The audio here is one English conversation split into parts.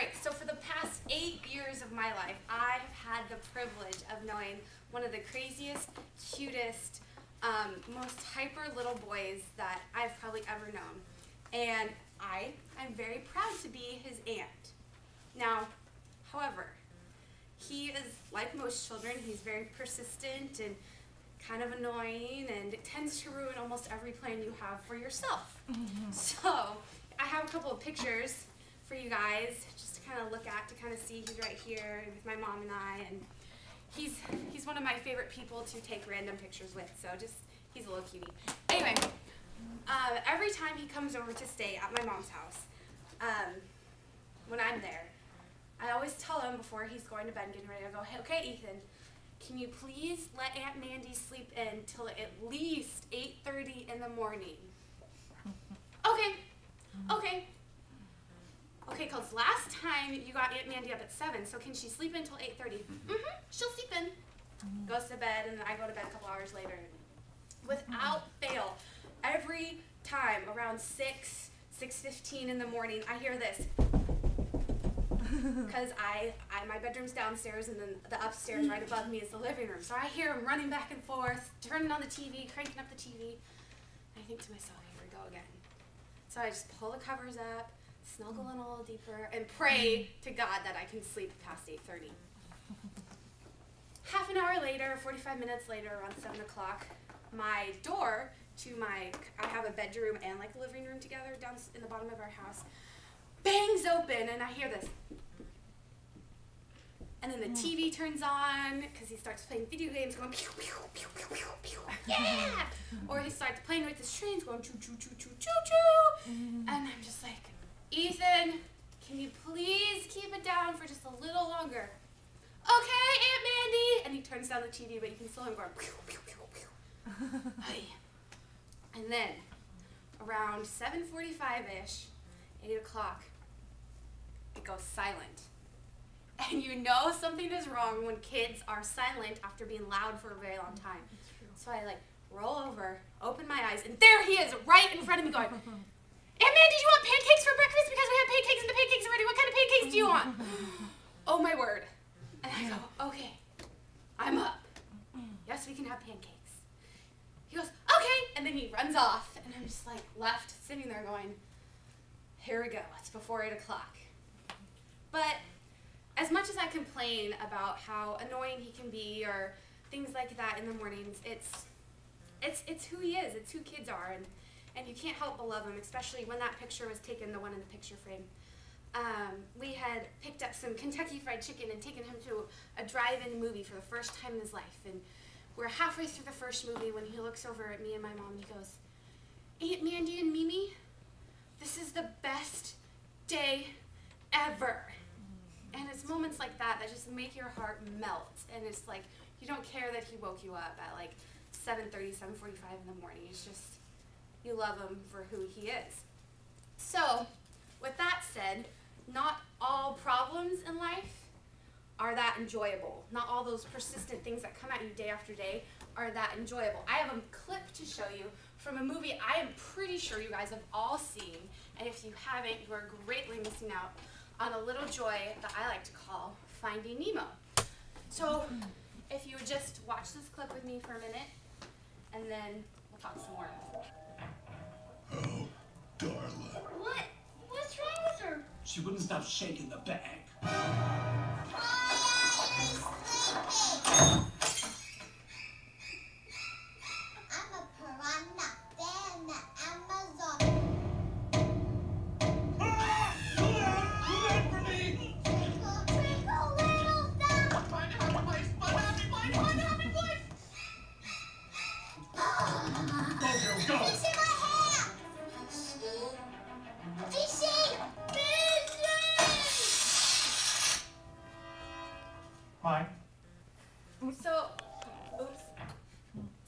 right, so for the past 8 years of my life, I have had the privilege of knowing one of the craziest, cutest, most hyper little boys that I've probably ever known. And I'm very proud to be his aunt. Now, however, he is, like most children, he's very persistent and kind of annoying, and it tends to ruin almost every plan you have for yourself. So, I have a couple of pictures for you guys just to kind of look at, to kind of see. He's right here with my mom and I, and he's one of my favorite people to take random pictures with, so just, he's a little cutie. Anyway, every time he comes over to stay at my mom's house, when I'm there, I always tell him before he's going to bed and getting ready, I go, hey, okay, Ethan, can you please let Aunt Mandy sleep in till at least 8:30 in the morning? Okay, okay. Okay, because last time you got Aunt Mandy up at 7, so can she sleep until 8:30? She'll sleep in. Goes to bed, and then I go to bed a couple hours later. Without fail, every time around 6:15 in the morning, I hear this. Because my bedroom's downstairs, and then the upstairs right above me is the living room. So I hear him running back and forth, turning on the TV, cranking up the TV. I think to myself, here we go again. So I just pull the covers up, snuggle in a little deeper, and pray to God that I can sleep past 8:30. Half an hour later, 45 minutes later, around 7 o'clock, my door to I have a bedroom and like a living room together down in the bottom of our house, bangs open, and I hear this. And then the TV turns on, because he starts playing video games, going pew, pew, pew, pew, pew, pew, yeah! Or he starts playing with the strings, going choo, choo, choo, choo, choo, choo. And I'm just like, Ethan, can you please keep it down for just a little longer? Okay, Aunt Mandy! And he turns down the TV, but you can still hear him going pew, pew, pew, pew. And then, around 7:45-ish, 8 o'clock, it goes silent. And you know something is wrong when kids are silent after being loud for a very long time. So I like roll over, open my eyes, and there he is right in front of me going, Aunt Mandy, do you want pancakes for breakfast? Because we have pancakes and the pancakes are ready. What kind of pancakes do you want? Oh my word. And I go, okay, I'm up. Yes, we can have pancakes. He goes, okay. And then he runs off, and I'm just like left sitting there going, here we go. It's before 8 o'clock. But as much as I complain about how annoying he can be or things like that in the mornings, it's who he is. It's who kids are, and you can't help but love him, especially when that picture was taken, the one in the picture frame. We had picked up some Kentucky Fried Chicken and taken him to a drive-in movie for the first time in his life, and we're halfway through the first movie when he looks over at me and my mom and he goes, Aunt Mandy and Mimi, this is the best day ever. And it's moments like that that just make your heart melt. And it's like, you don't care that he woke you up at like 7:30, 7:45 in the morning. It's just, you love him for who he is. So, with that said, not all problems in life are that enjoyable. Not all those persistent things that come at you day after day are that enjoyable. I have a clip to show you from a movie I am pretty sure you guys have all seen. And if you haven't, you are greatly missing out on a little joy that I like to call Finding Nemo. So, if you would just watch this clip with me for a minute, and then we'll talk some more. Oh, Darla. What? What's wrong with her? She wouldn't stop shaking the bag. I'm a piranha. They're in the Amazon. Mine.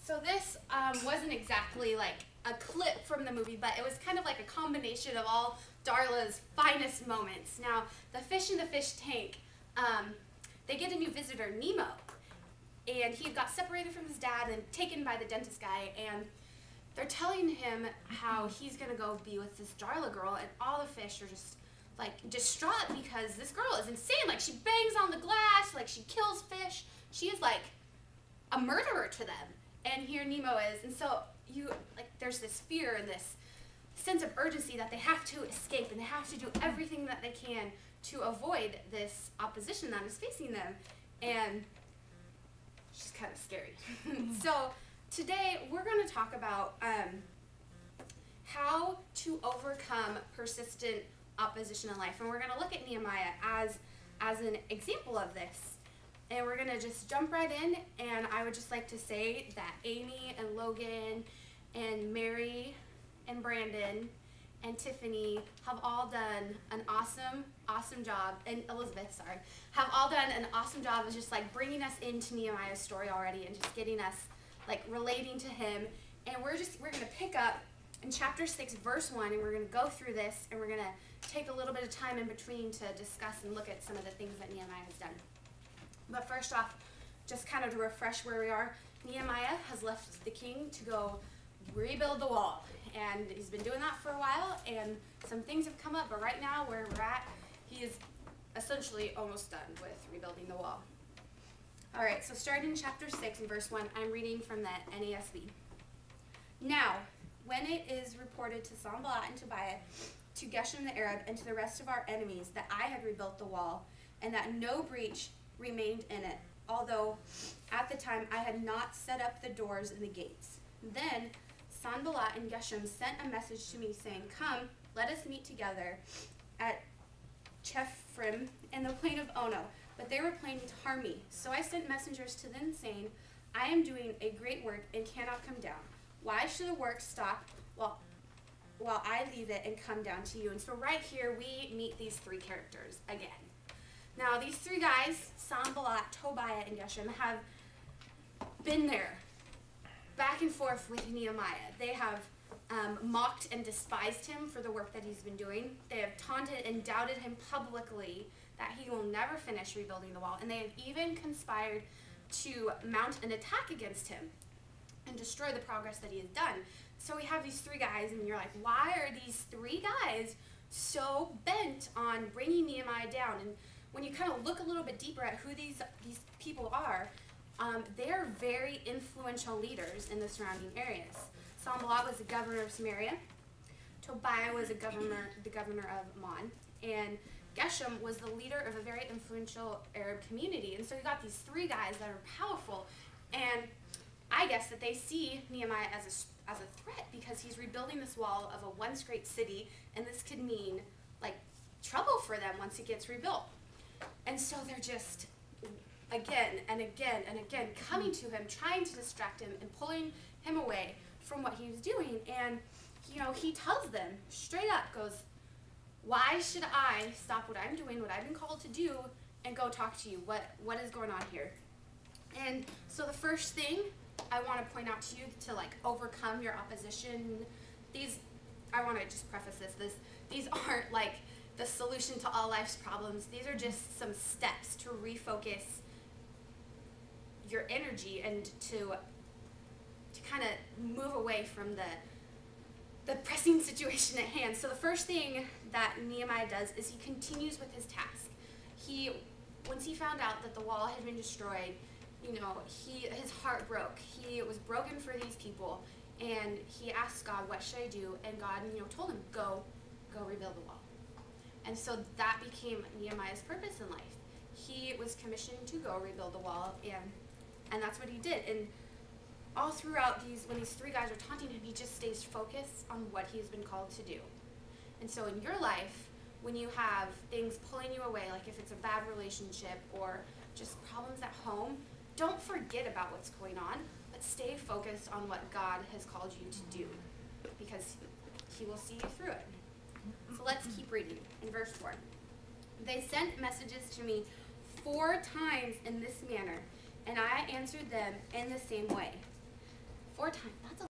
So this wasn't exactly like a clip from the movie, but it was kind of like a combination of all Darla's finest moments. Now, the fish in the fish tank, they get a new visitor, Nemo, and he got separated from his dad and taken by the dentist guy, and they're telling him how he's gonna go be with this Darla girl, and all the fish are just like distraught because this girl is insane. Like she bangs on the glass, like she kills fish. She is like a murderer to them. And here Nemo is. And so there's this fear and this sense of urgency that they have to escape and they have to do everything that they can to avoid this opposition that is facing them. And she's kind of scary. So today we're going to talk about how to overcome persistent opposition in life. And we're going to look at Nehemiah as an example of this. And we're going to just jump right in. And I would just like to say that Amy and Logan and Mary and Brandon and Tiffany have all done an awesome job, and Elizabeth, have all done an awesome job of just like bringing us into Nehemiah's story already and just getting us like relating to him. And we're going to pick up in chapter 6, verse 1, and we're going to go through this, and we're going to take a little bit of time in between to discuss and look at some of the things that Nehemiah has done. But first off, just kind of to refresh where we are, Nehemiah has left the king to go rebuild the wall. And he's been doing that for a while, and some things have come up, but right now where we're at, he is essentially almost done with rebuilding the wall. All right, so starting in chapter 6 and verse 1, I'm reading from the NASB. Now, when it is reported to Sanballat and Tobiah, to Geshem the Arab, and to the rest of our enemies that I had rebuilt the wall, and that no breach remained in it, although at the time I had not set up the doors and the gates. Then Sanballat and Geshem sent a message to me saying, "Come, let us meet together at Chephrim in the plain of Ono." But they were planning to harm me. So I sent messengers to them saying, "I am doing a great work and cannot come down. Why should the work stop while I leave it and come down to you?" And so right here we meet these three characters again. Now these three guys, Sanballat, Tobiah, and Geshem, have been there back and forth with Nehemiah. They have mocked and despised him for the work that he's been doing. They have taunted and doubted him publicly that he will never finish rebuilding the wall. And they have even conspired to mount an attack against him and destroy the progress that he has done. So we have these three guys, and you're like, why are these three guys so bent on bringing Nehemiah down? And when you kind of look a little bit deeper at who these people are, they are very influential leaders in the surrounding areas. Sanballat was the governor of Samaria. Tobiah was the governor of Ammon. And Geshem was the leader of a very influential Arab community. And so you got these three guys that are powerful. And I guess that they see Nehemiah as a threat because he's rebuilding this wall of a once great city. And this could mean like trouble for them once it gets rebuilt. And so they're just again and again and again coming to him, trying to distract him and pulling him away from what he was doing. And he tells them straight up, goes, "Why should I stop what I'm doing, what I've been called to do, and go talk to you? What is going on here?" And so the first thing I want to point out to you to like overcome your opposition, I want to just preface these aren't like the solution to all life's problems. These are just some steps to refocus your energy and to kind of move away from the pressing situation at hand. So the first thing that Nehemiah does is he continues with his task. Once he found out that the wall had been destroyed, his heart broke. He was broken for these people, and he asked God, "What should I do?" And God, told him, go rebuild the wall. And so that became Nehemiah's purpose in life. He was commissioned to go rebuild the wall, and that's what he did. And all throughout when these three guys are taunting him, he just stays focused on what he's been called to do. And so in your life, when you have things pulling you away, like if it's a bad relationship or just problems at home, don't forget about what's going on, but stay focused on what God has called you to do, because he will see you through it. So let's keep reading in verse 4. "They sent messages to me 4 times in this manner, and I answered them in the same way." 4 times, that's a